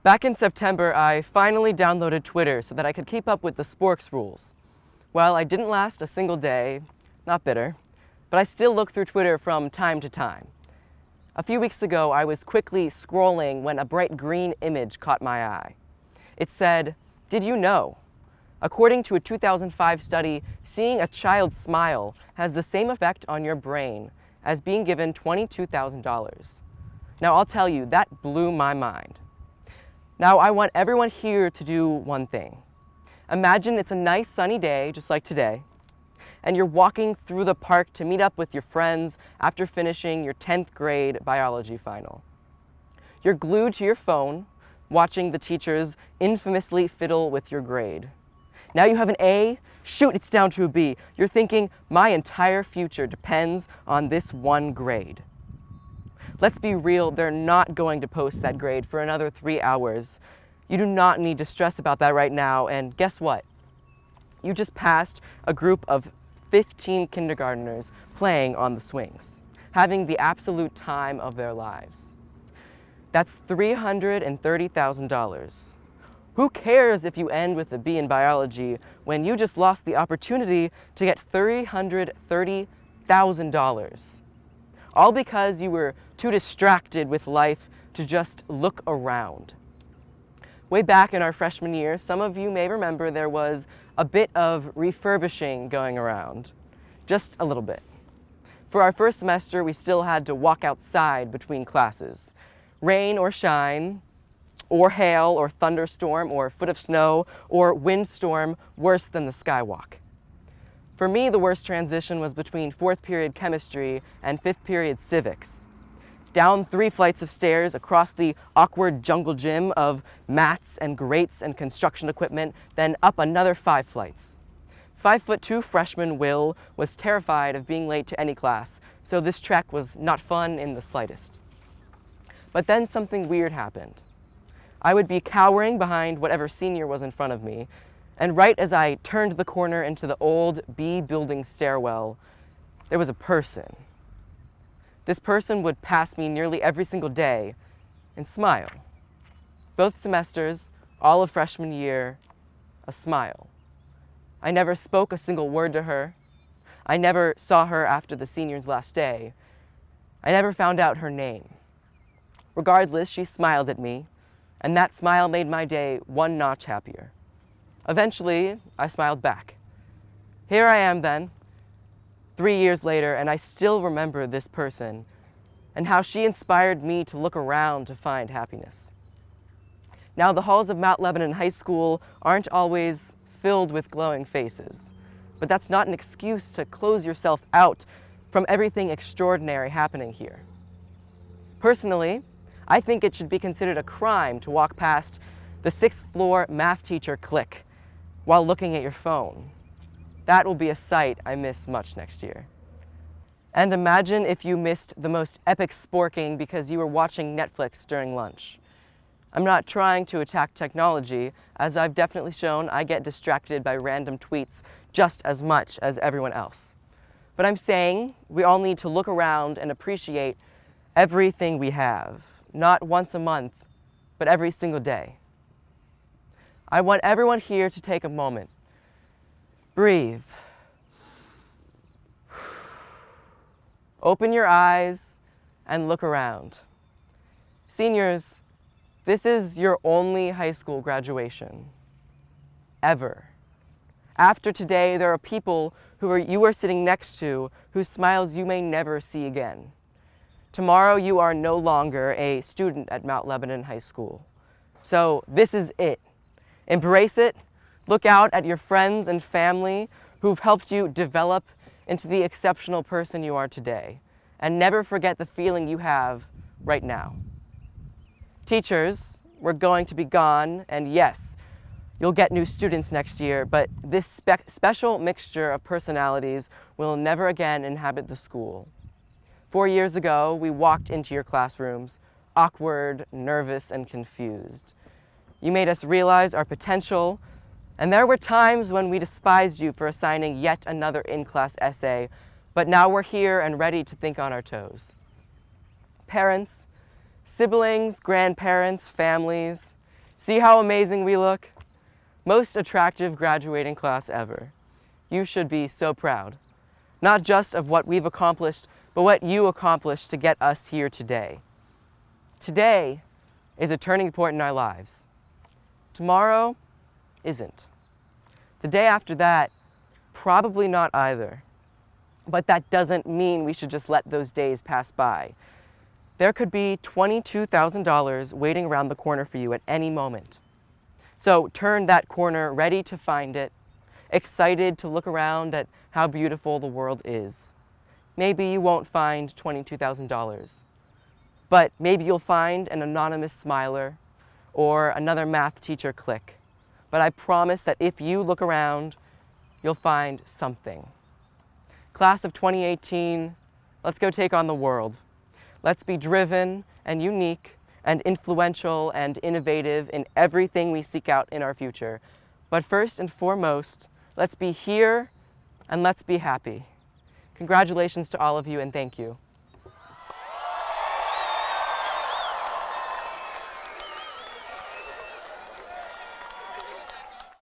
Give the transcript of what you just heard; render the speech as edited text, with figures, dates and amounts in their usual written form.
Back in September, I finally downloaded Twitter so that I could keep up with the sporks rules. Well, I didn't last a single day, not bitter, but I still look through Twitter from time to time. A few weeks ago, I was quickly scrolling when a bright green image caught my eye. It said, "Did you know? According to a 2005 study, seeing a child smile has the same effect on your brain as being given $22,000. Now, I'll tell you, that blew my mind. Now, I want everyone here to do one thing. Imagine it's a nice sunny day, just like today, and you're walking through the park to meet up with your friends after finishing your 10th grade biology final. You're glued to your phone, watching the teachers infamously fiddle with your grade. Now you have an A, shoot, it's down to a B. You're thinking, my entire future depends on this one grade. Let's be real, they're not going to post that grade for another 3 hours. You do not need to stress about that right now, and guess what? You just passed a group of 15 kindergartners playing on the swings, having the absolute time of their lives. That's $330,000. Who cares if you end with a B in biology when you just lost the opportunity to get $330,000? All because you were too distracted with life to just look around. Way back in our freshman year, some of you may remember there was a bit of refurbishing going around. Just a little bit. For our first semester, we still had to walk outside between classes. Rain or shine, or hail, or thunderstorm, or foot of snow, or windstorm worse than the skywalk. For me, the worst transition was between 4th period chemistry and 5th period civics. Down 3 flights of stairs, across the awkward jungle gym of mats and grates and construction equipment, then up another 5 flights. 5'2" freshman Will was terrified of being late to any class, so this trek was not fun in the slightest. But then something weird happened. I would be cowering behind whatever senior was in front of me, and right as I turned the corner into the old B building stairwell, there was a person. This person would pass me nearly every single day and smile. Both semesters, all of freshman year, a smile. I never spoke a single word to her. I never saw her after the senior's last day. I never found out her name. Regardless, she smiled at me, and that smile made my day one notch happier. Eventually, I smiled back. Here I am then, 3 years later, and I still remember this person and how she inspired me to look around to find happiness. Now, the halls of Mount Lebanon High School aren't always filled with glowing faces, but that's not an excuse to close yourself out from everything extraordinary happening here. Personally, I think it should be considered a crime to walk past the 6th floor math teacher clique while looking at your phone. That will be a sight I miss much next year. And imagine if you missed the most epic sporking because you were watching Netflix during lunch. I'm not trying to attack technology, as I've definitely shown I get distracted by random tweets just as much as everyone else. But I'm saying we all need to look around and appreciate everything we have. Not once a month, but every single day. I want everyone here to take a moment. Breathe. Open your eyes and look around. Seniors, this is your only high school graduation. Ever. After today, there are people you are sitting next to whose smiles you may never see again. Tomorrow, you are no longer a student at Mount Lebanon High School. So this is it. Embrace it. Look out at your friends and family who've helped you develop into the exceptional person you are today. And never forget the feeling you have right now. Teachers, we're going to be gone, and yes, you'll get new students next year, but this special mixture of personalities will never again inhabit the school. 4 years ago, we walked into your classrooms, awkward, nervous, and confused. You made us realize our potential, and there were times when we despised you for assigning yet another in-class essay, but now we're here and ready to think on our toes. Parents, siblings, grandparents, families, See how amazing we look? Most attractive graduating class ever. You should be so proud, not just of what we've accomplished, but what you accomplished to get us here today. Today is a turning point in our lives. Tomorrow isn't. The day after that, probably not either. But that doesn't mean we should just let those days pass by. There could be $22,000 waiting around the corner for you at any moment. So turn that corner ready to find it, excited to look around at how beautiful the world is. Maybe you won't find $22,000, but maybe you'll find an anonymous smiler or another math teacher click. But I promise that if you look around, you'll find something. Class of 2018, let's go take on the world. Let's be driven and unique and influential and innovative in everything we seek out in our future. But first and foremost, let's be here and let's be happy. Congratulations to all of you and thank you.